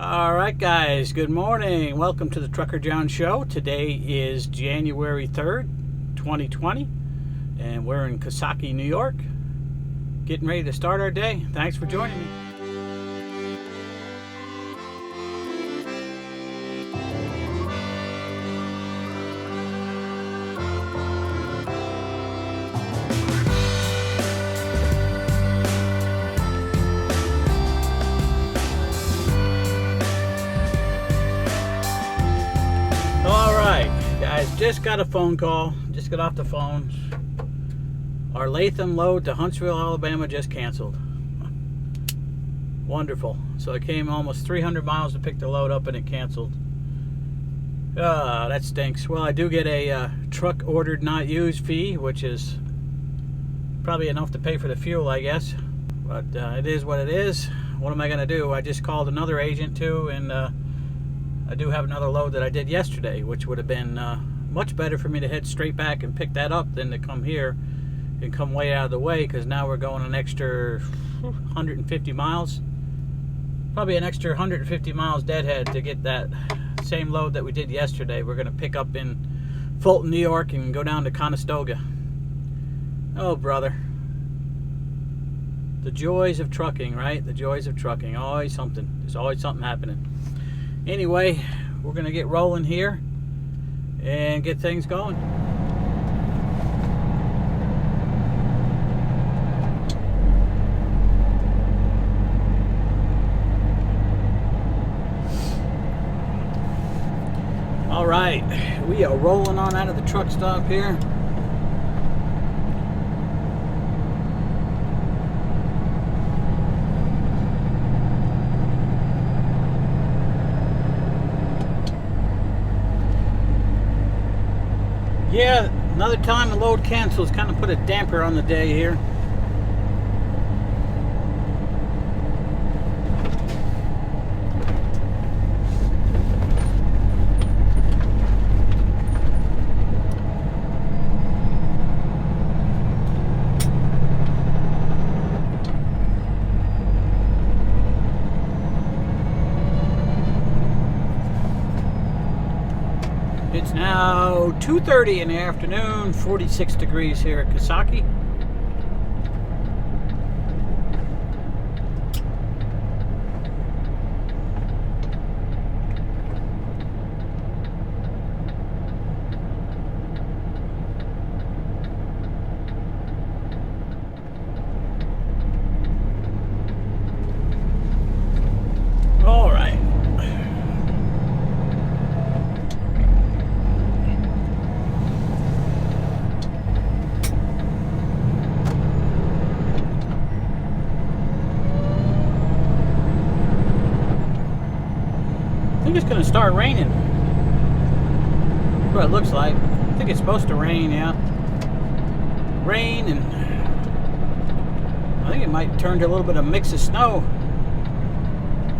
All right, guys, good morning. Welcome to the Trucker John Show. Today is January 3rd, 2020, and we're in Costello, New York, getting ready to start our day. Thanks for joining me. Just got a phone call, just got off the phone. Our Latham load to Huntsville, Alabama just canceled. Wonderful. So I came almost 300 miles to pick the load up and it canceled. That stinks. Well, I do get a truck ordered not used fee, which is probably enough to pay for the fuel, I guess. But it is what it is. What am I going to do? I just called another agent too, and I do have another load that I did yesterday, which would have been much better for me to head straight back and pick that up than to come here and come way out of the way, because now we're going an extra 150 miles. Probably an extra 150 miles deadhead to get that same load that we did yesterday. We're going to pick up in Fulton, New York and go down to Conestoga. Oh, brother. The joys of trucking, right? The joys of trucking. Always something. There's always something happening. Anyway, we're going to get rolling here and get things going. All right, we are rolling on out of the truck stop here. Yeah, another time the load cancels kind of put a damper on the day here. It's now 2:30 in the afternoon, 46 degrees here at Costello. All right. I think it's going to start raining. That's what it looks like. I think it's supposed to rain, yeah. Rain, and I think it might turn to a little bit of mix of snow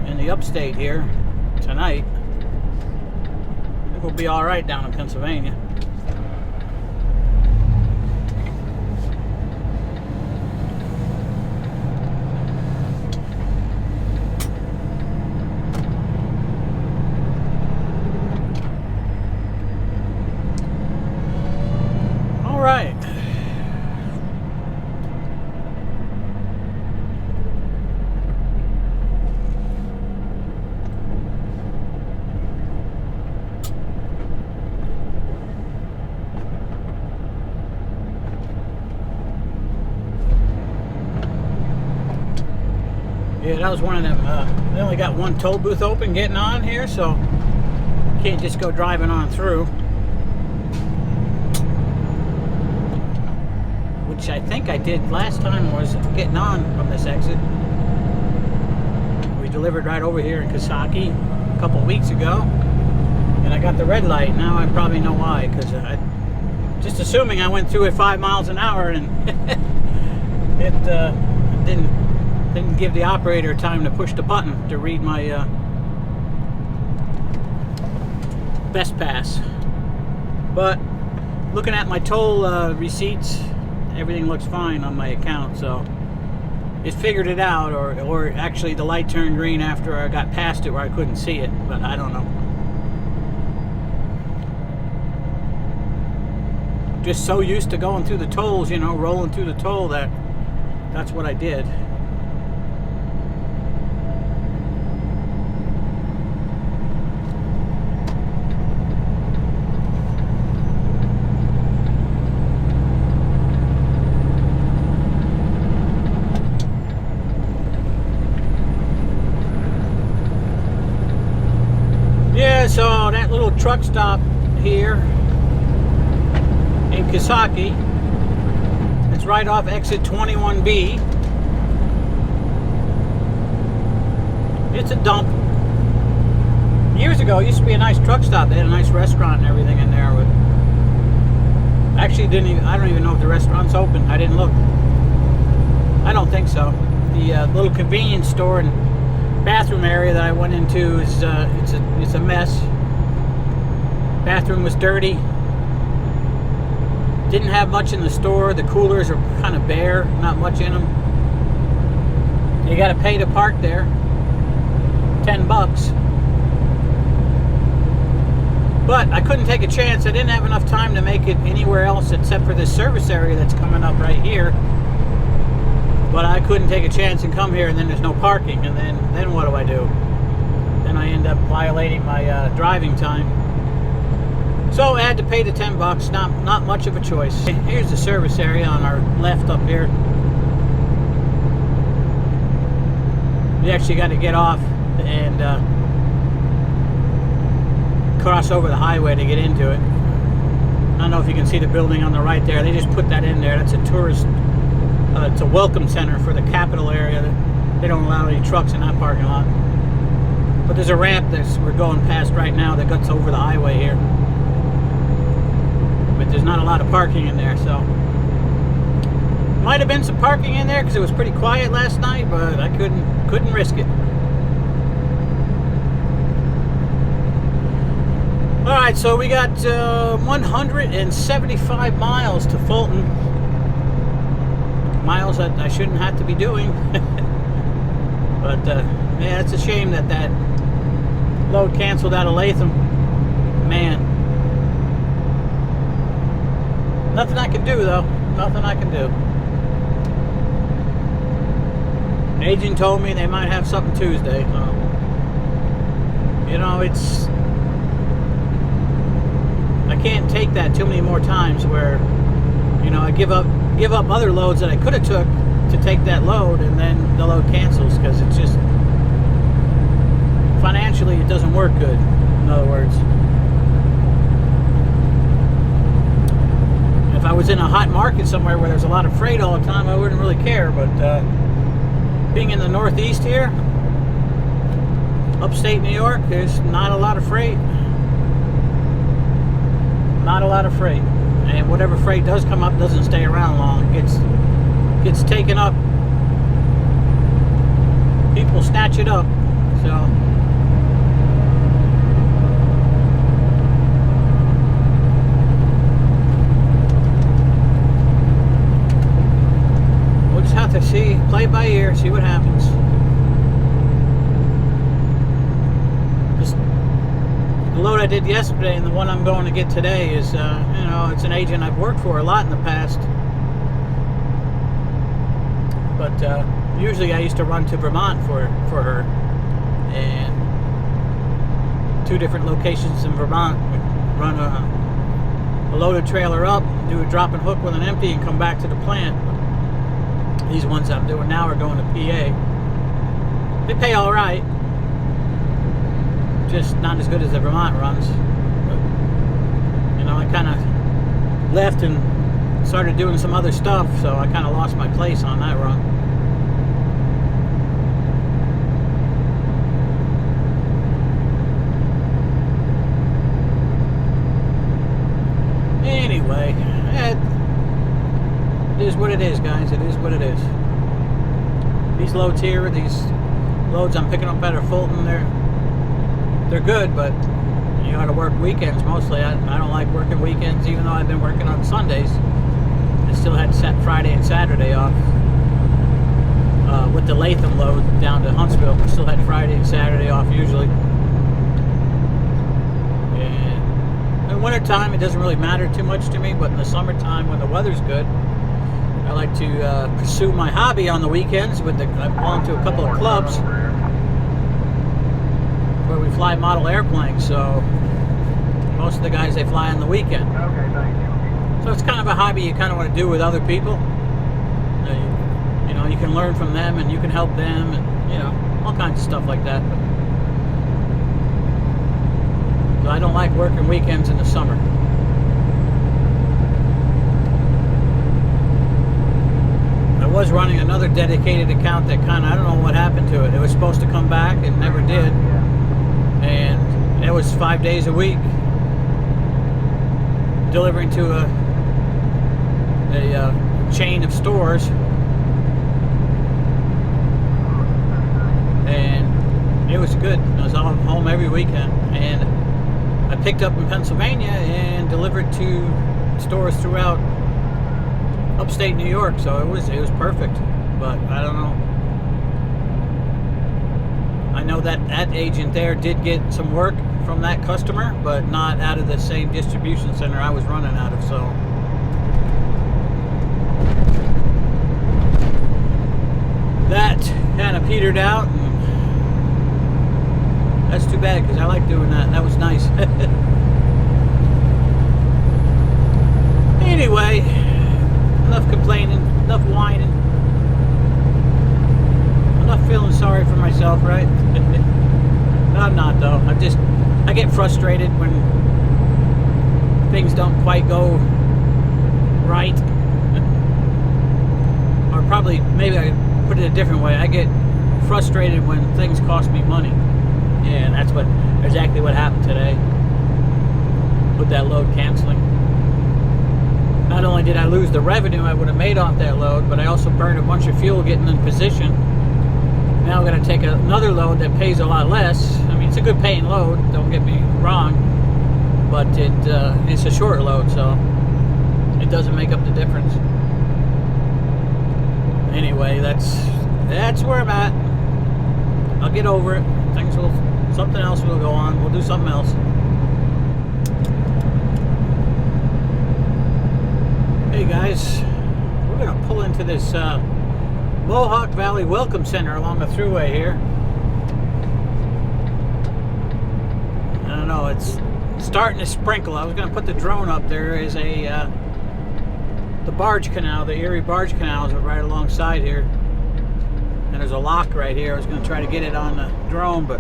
in the upstate here tonight. I think we'll be all right down in Pennsylvania. Right. Yeah, that was one of them. They only got one toll booth open getting on here, so can't just go driving on through. Which I think I did last time, was getting on from this exit. We delivered right over here in Costello a couple weeks ago, and I got the red light. Now I probably know why, because I just assuming I went through at 5 miles an hour, and it didn't give the operator time to push the button to read my best pass. But looking at my toll receipts, everything looks fine on my account, so it figured it out, or actually the light turned green after I got past it where I couldn't see it, but I don't know. Just so used to going through the tolls, you know, rolling through the toll, that's what I did. Yeah, so that little truck stop here in Kisaki, it's right off exit 21B. It's a dump. Years ago, it used to be a nice truck stop. They had a nice restaurant and everything in there. But actually, I don't even know if the restaurant's open. I didn't look. I don't think so. The little convenience store and bathroom area that I went into is it's a mess. Bathroom was dirty. Didn't have much in the store. The coolers are kind of bare, not much in them. You got to pay to park there, $10. But I couldn't take a chance. I didn't have enough time to make it anywhere else except for this service area that's coming up right here. But I couldn't take a chance and come here, and then there's no parking, and then what do I do? Then I end up violating my driving time. So I had to pay the $10. Not much of a choice. Here's the service area on our left up here. You actually got to get off and cross over the highway to get into it. I don't know if you can see the building on the right there. They just put that in there. That's a tourist. It's a welcome center for the capital area. They don't allow any trucks in that parking lot. But there's a ramp that we're going past right now that goes over the highway here. But there's not a lot of parking in there, so might have been some parking in there because it was pretty quiet last night, but I couldn't risk it. All right, so we got 175 miles to Fulton. Miles that I shouldn't have to be doing. But yeah, it's a shame that load canceled out of Latham. Man, nothing I can do though. Nothing I can do. The agent told me they might have something Tuesday. So, you know, I can't take that too many more times where, you know, I give up other loads that I could have took to take that load, and then the load cancels because it's just financially it doesn't work good. In other words, if I was in a hot market somewhere where there's a lot of freight all the time, I wouldn't really care. But being in the Northeast here, upstate New York, there's not a lot of freight. Not a lot of freight. And whatever freight does come up doesn't stay around long. It gets taken up. People snatch it up. So we'll just have to play it by ear, see what happens. The load I did yesterday and the one I'm going to get today is, you know, it's an agent I've worked for a lot in the past. But usually I used to run to Vermont for her, and 2 different locations in Vermont. We'd run a loaded trailer up, do a drop and hook with an empty, and come back to the plant. These ones I'm doing now are going to PA. They pay all right. Just not as good as the Vermont runs. But, you know, I kind of left and started doing some other stuff, so I kind of lost my place on that run. Anyway, it is what it is, guys. It is what it is. These loads here, these loads I'm picking up out of Fulton, they're good, but you got to work weekends mostly. I don't like working weekends, even though I've been working on Sundays. I still had Friday and Saturday off. with the Latham load down to Huntsville. We still had Friday and Saturday off usually. And in wintertime, it doesn't really matter too much to me, but in the summertime, when the weather's good, I like to pursue my hobby on the weekends. I belong to a couple of clubs where we fly model airplanes, so most of the guys, they fly on the weekend. Okay, thank you. So it's kind of a hobby you kind of want to do with other people. You know, you can learn from them and you can help them, and you know, all kinds of stuff like that. So I don't like working weekends in the summer. I was running another dedicated account that kind of, I don't know what happened to it. It was supposed to come back and never did. And it was 5 days a week, delivering to a chain of stores, and it was good. I was home every weekend, and I picked up in Pennsylvania and delivered to stores throughout upstate New York. So it was perfect. But I don't know. I know that agent there did get some work from that customer, but not out of the same distribution center I was running out of. So that kind of petered out, and that's too bad because I like doing that. That was nice. Anyway, enough complaining, enough whining. I'm not feeling sorry for myself, right? No, I'm not though. I get frustrated when things don't quite go right. Or probably, maybe I put it a different way. I get frustrated when things cost me money. And that's exactly what happened today with that load canceling. Not only did I lose the revenue I would have made off that load, but I also burned a bunch of fuel getting in position. Now I'm going to take another load that pays a lot less. I mean, it's a good paying load, don't get me wrong, but it's a short load, so it doesn't make up the difference. Anyway, that's where I'm at. I'll get over it. Something else will go on. We'll do something else. Hey guys, we're going to pull into this Mohawk Valley Welcome Center along the thruway here. I don't know, it's starting to sprinkle. I was going to put the drone up. There is the barge canal, the Erie Barge Canal is right alongside here. And there's a lock right here. I was going to try to get it on the drone, but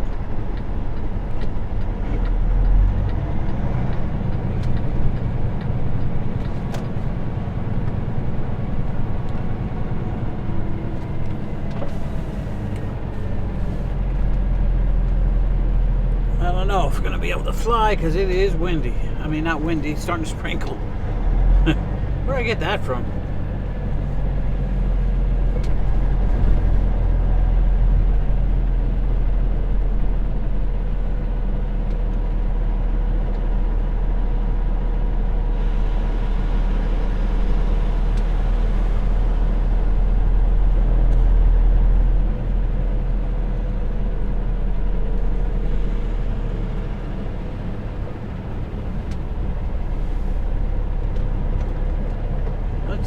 I don't know if we're going to be able to fly because it is windy. I mean, not windy, it's starting to sprinkle. Where'd I get that from?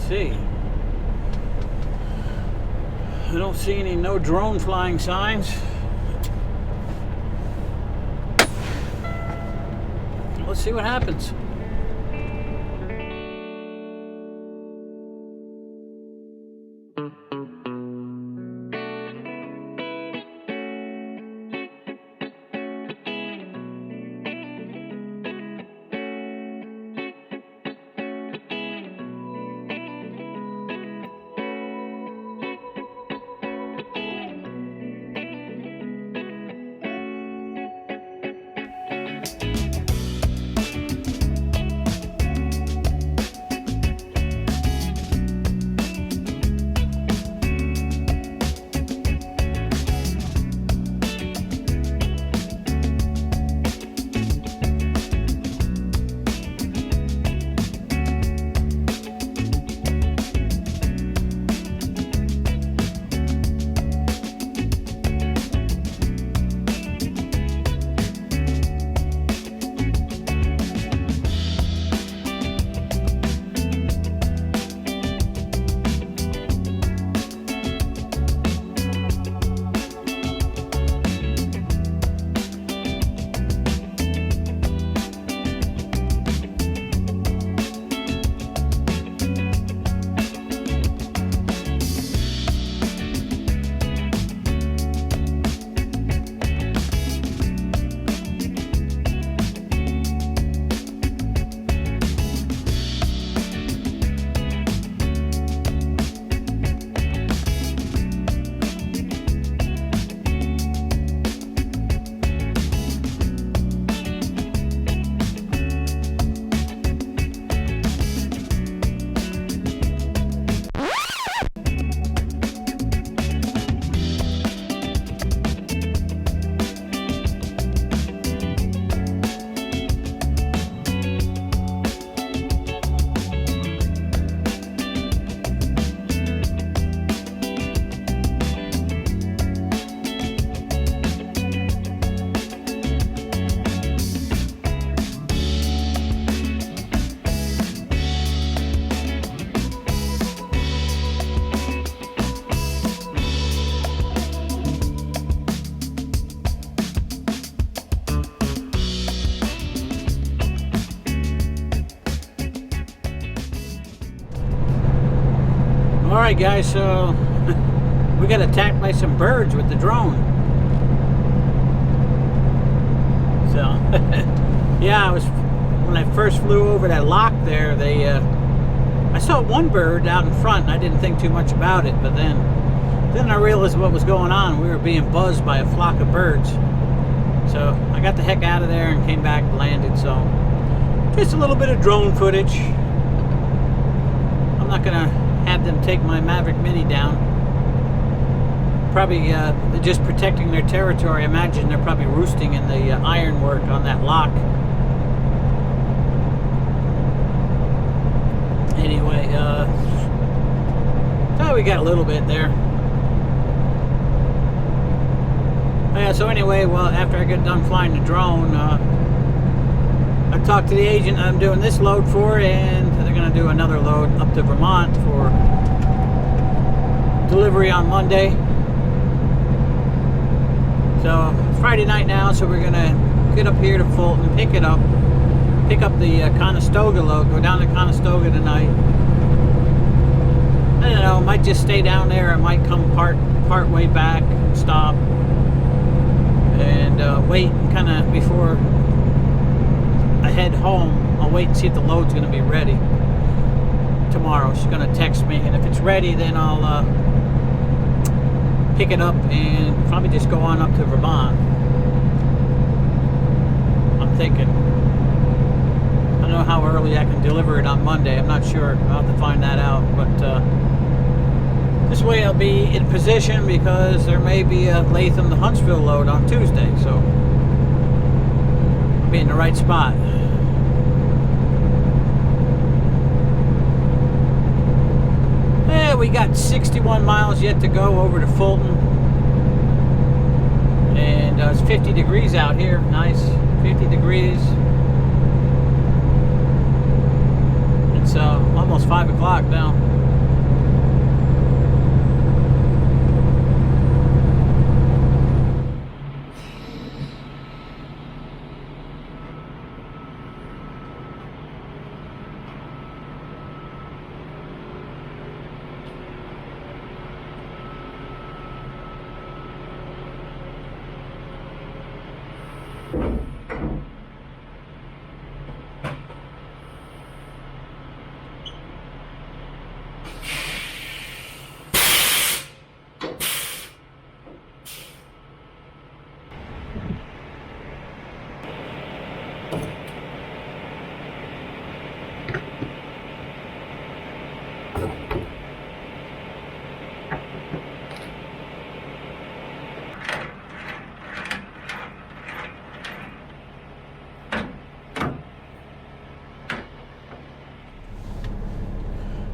See. I don't see any no drone flying signs. Let's see what happens. Alright guys, so we got attacked by some birds with the drone. So yeah, when I first flew over that lock there, I saw one bird out in front and I didn't think too much about it, but then I realized what was going on. We were being buzzed by a flock of birds. So I got the heck out of there and came back, landed. So just a little bit of drone footage. I'm not gonna have them take my Mavic Mini down. Probably they're just protecting their territory. I imagine they're probably roosting in the ironwork on that lock. Anyway, so we got a little bit there. Yeah, so anyway, well, after I get done flying the drone, I talked to the agent I'm doing this load for, and they're going to do another load up to Vermont for delivery on Monday. So it's Friday night now, so we're going to get up here to Fulton, pick up the Conestoga load, go down to Conestoga tonight. I don't know, might just stay down there. I might come part way back, stop, and wait kind of before I head home. I'll wait and see if the load's going to be ready tomorrow. She's going to text me, and if it's ready, then I'll pick it up and probably just go on up to Vermont. I'm thinking. I don't know how early I can deliver it on Monday. I'm not sure. I'll have to find that out. But this way I'll be in position, because there may be a Latham to Huntsville load on Tuesday. So I'll be in the right spot. Yeah, we got 61 miles yet to go over to Fulton. And it's 50 degrees out here. Nice. 50 degrees. It's almost 5 o'clock now.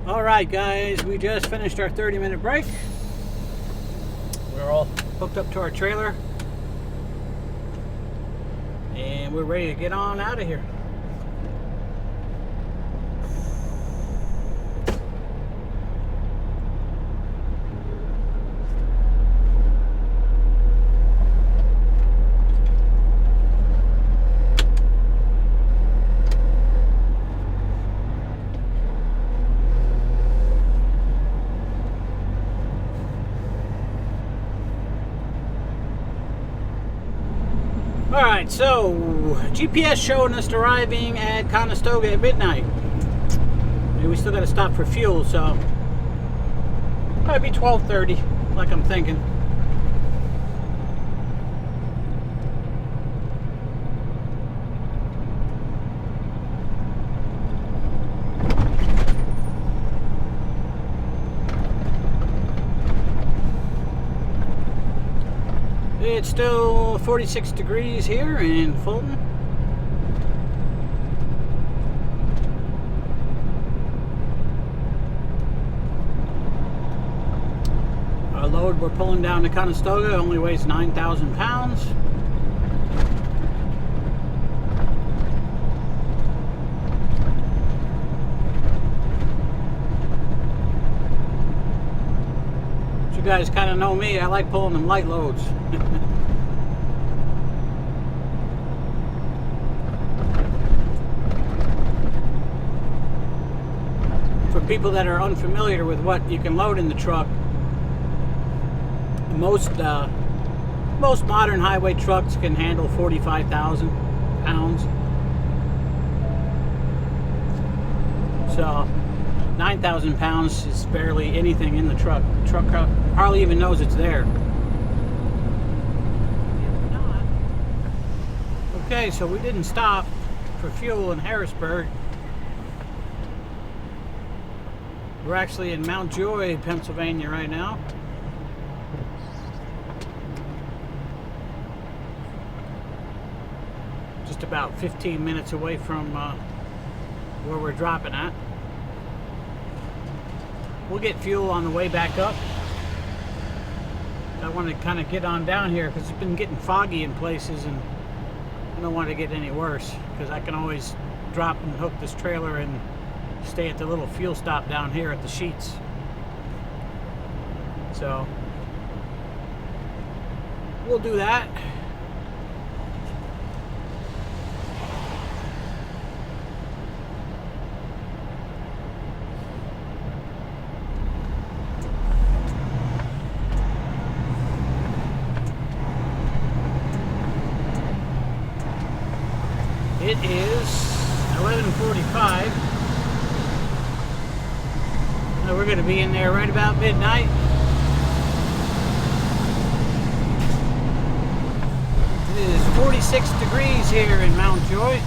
Alright guys, we just finished our 30-minute break. We're all hooked up to our trailer, and we're ready to get on out of here. Alright, so GPS showing us arriving at Conestoga at midnight. And we still got to stop for fuel, so probably be 12:30, like I'm thinking. It's still 46 degrees here in Fulton. Our load we're pulling down to Conestoga only weighs 9,000 pounds. You guys kind of know me. I like pulling them light loads. people that are unfamiliar with what you can load in the truck, most modern highway trucks can handle 45,000 pounds. So 9,000 pounds is barely anything in the truck. The truck hardly even knows it's there. Okay, so we didn't stop for fuel in Harrisburg. We're actually in Mount Joy, Pennsylvania right now. Just about 15 minutes away from where we're dropping at. We'll get fuel on the way back up. I want to kind of get on down here because it's been getting foggy in places, and I don't want to get any worse, because I can always drop and hook this trailer and stay at the little fuel stop down here at the Sheets. So we'll do that. It is 11:45. So we're going to be in there right about midnight. It is 46 degrees here in Mount Joy.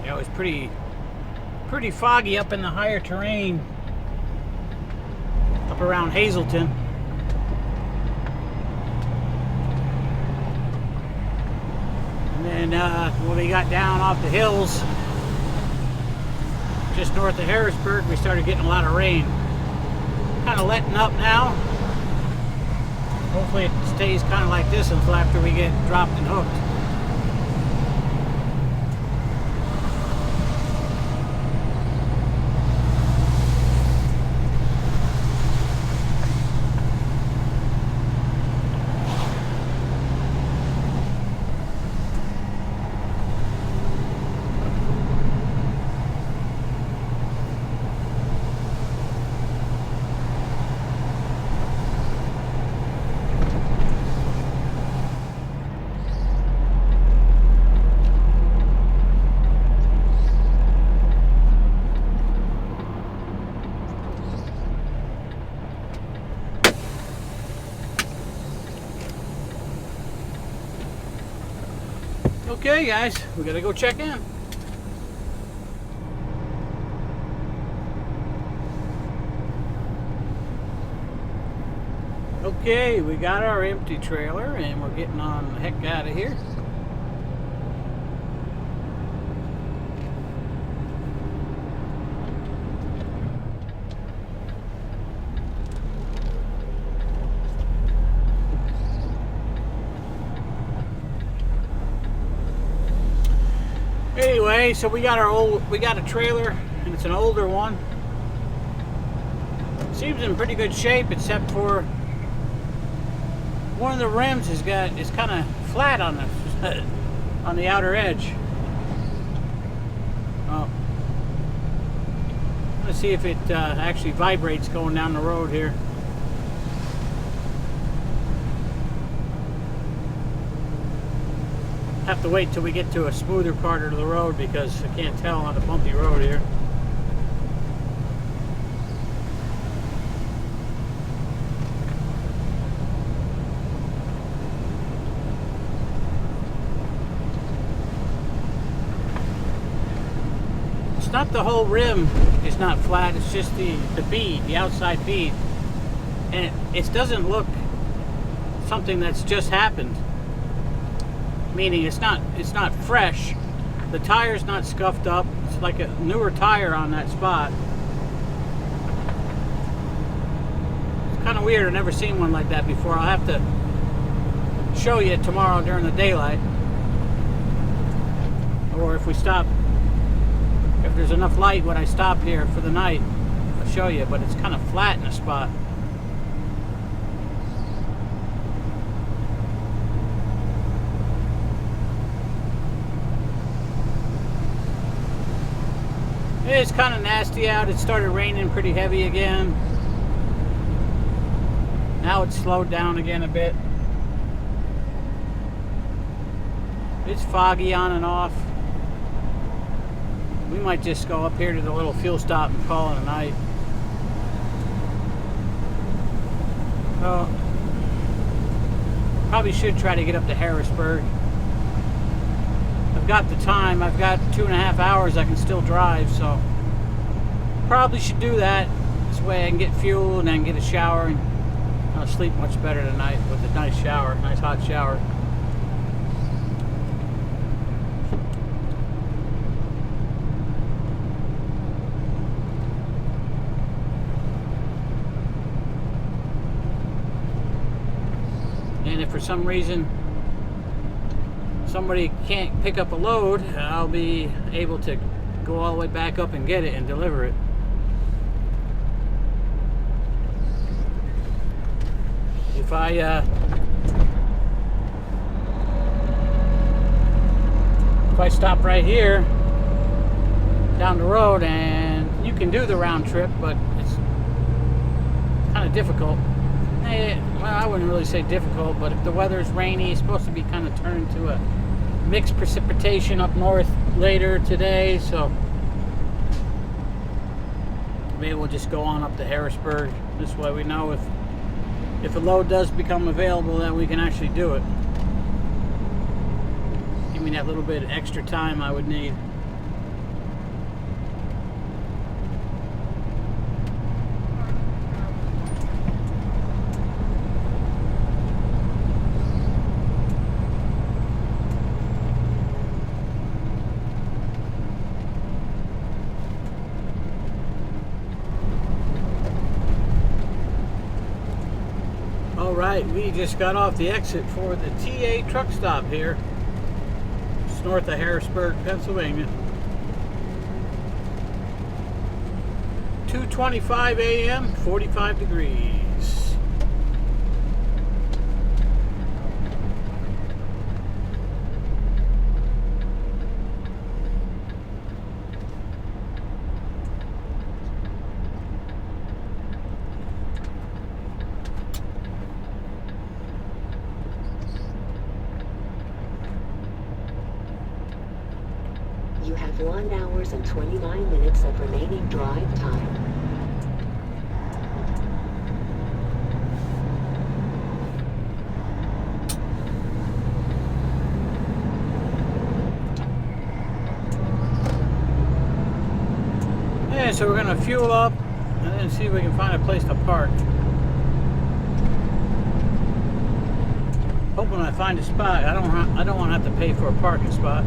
It was pretty foggy up in the higher terrain up around Hazleton. And then when we got down off the hills just north of Harrisburg, we started getting a lot of rain. Kind of letting up now. Hopefully it stays kind of like this until after we get dropped and hooked. Okay guys, we gotta go check in. Okay, we got our empty trailer and we're getting on the heck out of here. Anyway, so we got a trailer, and it's an older one. Seems in pretty good shape, except for one of the rims is kind of flat on the outer edge. Oh, let's see if it actually vibrates going down the road here. Have to wait till we get to a smoother part of the road because I can't tell on the bumpy road here. It's not the whole rim is not flat, it's just the bead, the outside bead. And it doesn't look something that's just happened. Meaning it's not fresh. The tire's not scuffed up. It's like a newer tire on that spot. kind of weird. I've never seen one like that before. I'll have to show you tomorrow during the daylight. Or if we stop, if there's enough light when I stop here for the night, I'll show you. But it's kind of flat in a spot. It's kind of nasty out. It started raining pretty heavy again. Now it's slowed down again a bit. It's foggy on and off. We might just go up here to the little fuel stop and call it a night. Well, probably should try to get up to Harrisburg. I've got the time. I've got 2.5 hours I can still drive, so probably should do that. This way I can get fuel and then get a shower, and I'll sleep much better tonight with a nice shower, nice hot shower. And if for some reason somebody can't pick up a load, I'll be able to go all the way back up and get it and deliver it. If I stop right here down the road, and you can do the round trip, but it's kind of difficult. Well, I wouldn't really say difficult, but if the weather's rainy, it's supposed to be kind of turned to a mixed precipitation up north later today, so maybe we'll just go on up to Harrisburg. This way we know if a load does become available, that we can actually do it. Give me that little bit of extra time I would need. Alright, we just got off the exit for the TA truck stop here. It's north of Harrisburg, Pennsylvania. 2:25 a.m., 45 degrees. You have 1 hour and 29 minutes of remaining drive time. Yeah, so we're gonna fuel up and then see if we can find a place to park. Hoping I find a spot. I don't want to have to pay for a parking spot.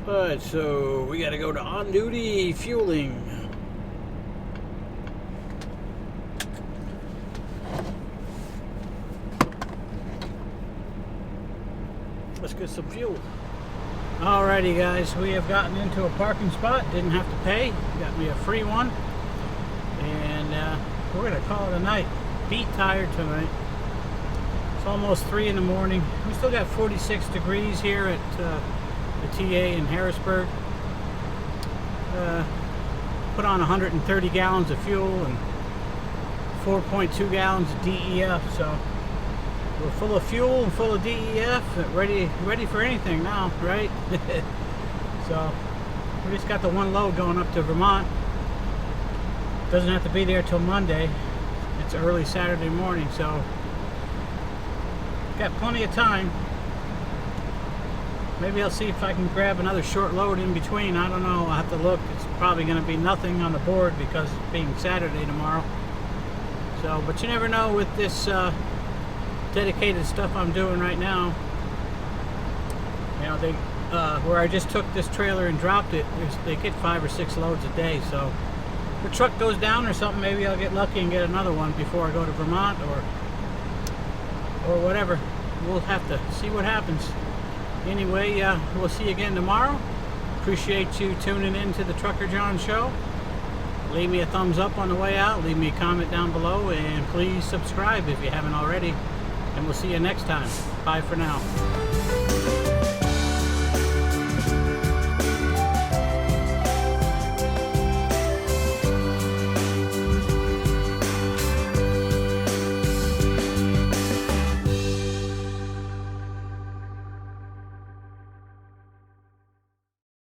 Alright, so we gotta go to on-duty fueling. Let's get some fuel. Alrighty guys, we have gotten into a parking spot, didn't have to pay, got me a free one, and we're gonna call it a night. Beat tired tonight. It's almost 3 in the morning. We still got 46 degrees here at the TA in Harrisburg. Put on 130 gallons of fuel and 4.2 gallons of DEF, so we're full of fuel and full of DEF, ready for anything now, right? So we just got the one load going up to Vermont. Doesn't have to be there till Monday. It's early Saturday morning, so got plenty of time. Maybe I'll see if I can grab another short load in between. I don't know. I'll have to look. It's probably going to be nothing on the board because it's being Saturday tomorrow. So, but you never know with this dedicated stuff I'm doing right now. You know, they where I just took this trailer and dropped it, they get 5 or 6 loads a day. So if the truck goes down or something, maybe I'll get lucky and get another one before I go to Vermont or whatever. We'll have to see what happens. Anyway, we'll see you again tomorrow. Appreciate you tuning in to the Trucker John Show. Leave me a thumbs up on the way out. Leave me a comment down below. And please subscribe if you haven't already. And we'll see you next time. Bye for now.